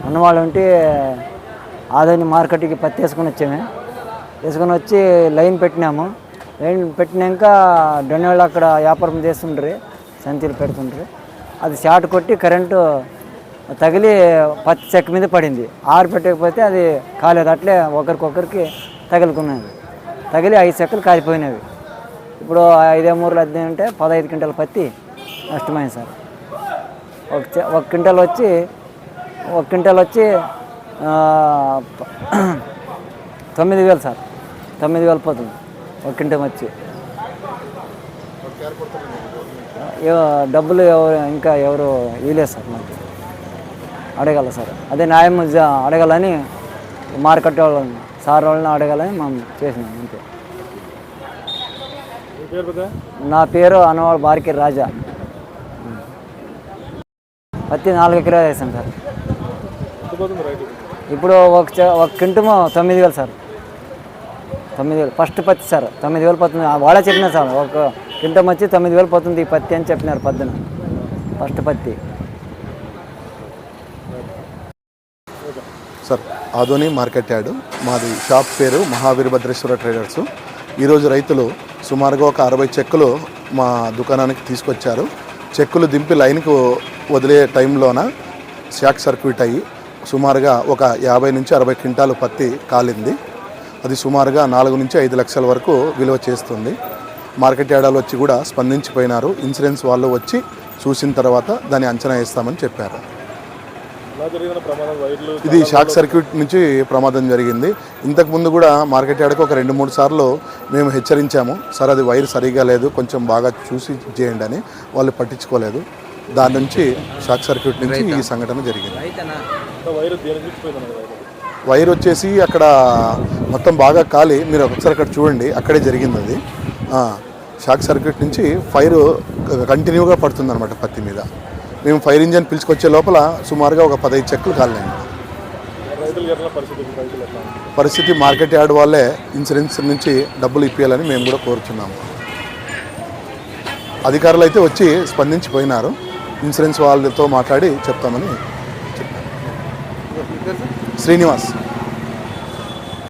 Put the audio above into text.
అన్నవాళ్ళు ఉంటే ఆదాని మార్కెట్కి పత్తి వేసుకొని వచ్చి లైన్ పెట్టినాము. లైన్ పెట్టినాక డొన్నవాళ్ళు అక్కడ వ్యాపారం చేస్తుండ్రి, సంచులు పెడుతుండ్రి. అది షార్ట్ కొట్టి కరెంటు తగిలి పత్తి చెక్క మీద పడింది. ఆరు పెట్టకపోతే అది కాలేదు, అట్లే ఒకరికొకరికి తగిలి 5 చెక్కలు కాలిపోయినవి. ఇప్పుడు 5 మూరలు అద్దె అంటే 15 క్వింటాల పత్తి నష్టమైంది సార్. ఒక క్వింటాల్ వచ్చి 9,000 సార్. 9,000 పోతుంది ఒక క్వింటల్ వచ్చి. డబ్బులు ఇంకా ఎవరు ఇవ్వలేదు సార్, మాకు అడగాల సార్. అదే న్యాయం అడగాలని మార్కెట్ వాళ్ళని సార్ వాళ్ళని అడగాలని మనం చేసినాం అంతే. నా పేరు అనవాళ్ళ బార్కి రాజా. పత్తి 4 ఎకరాలు వేసాను సార్. ఇప్పుడు ఒక క్వింటము 9,000 సార్. 9,000 ఫస్ట్ పత్తి సార్. 9,000 పోతుంది. వాళ్ళే చెప్పినారు సార్, ఒక క్వింటం వచ్చి 9,000 పోతుంది ఈ పత్తి అని చెప్పినారు పొద్దున. ఫస్ట్ పత్తి సార్. ఆదోని మార్కెట్ యార్డు మాది. షాప్ పేరు మహావీరభద్రేశ్వర ట్రేడర్స్. ఈరోజు రైతులు సుమారుగా ఒక 60 చెక్కులు మా దుకాణానికి తీసుకొచ్చారు. చెక్కులు దింపి లైన్కు వదిలే టైంలోన షాక్ సర్క్యూట్ అయ్యి సుమారుగా ఒక 50 నుంచి 60 క్వింటాలు పత్తి కాలింది. అది సుమారుగా 4 నుంచి 5 లక్షల వరకు విలువ చేస్తుంది. మార్కెట్ యార్డాలు వచ్చి కూడా స్పందించిపోయినారు. ఇన్సూరెన్స్ వాళ్ళు వచ్చి చూసిన తర్వాత దాన్ని అంచనా వేస్తామని చెప్పారు. ఇది షాక్ సర్క్యూట్ నుంచి ప్రమాదం జరిగింది. ఇంతకుముందు కూడా మార్కెట్ యార్డ్కి ఒక 2-3 సార్లు మేము హెచ్చరించాము సార్, అది వైర్ సరిగా లేదు, కొంచెం బాగా చూసి చేయండి అని. వాళ్ళు పట్టించుకోలేదు. దాని నుంచి షాక్ సర్క్యూట్ నుంచి ఈ సంఘటన జరిగింది. వైర్ వచ్చేసి అక్కడ మొత్తం బాగా కాలి, మీరు ఒకసారి అక్కడ చూడండి, అక్కడే జరిగింది అది. షాక్ సర్క్యూట్ నుంచి ఫైర్ కంటిన్యూగా పడుతుంది అనమాట పత్తి మీద. మేము ఫైర్ ఇంజన్ పిలుచుకొచ్చే లోపల సుమారుగా ఒక 15 చెక్కులు కాలినాయి. పరిస్థితి మార్కెట్ యార్డ్ వాళ్ళే ఇన్సూరెన్స్ నుంచి డబ్బులు ఇప్పించాలని మేము కూడా కోరుతున్నాము. అధికారులు అయితే వచ్చి స్పందించిపోయినారు. ఇన్సూరెన్స్ వాళ్ళతో మాట్లాడి చెప్తామని చెప్పారు. శ్రీనివాస్.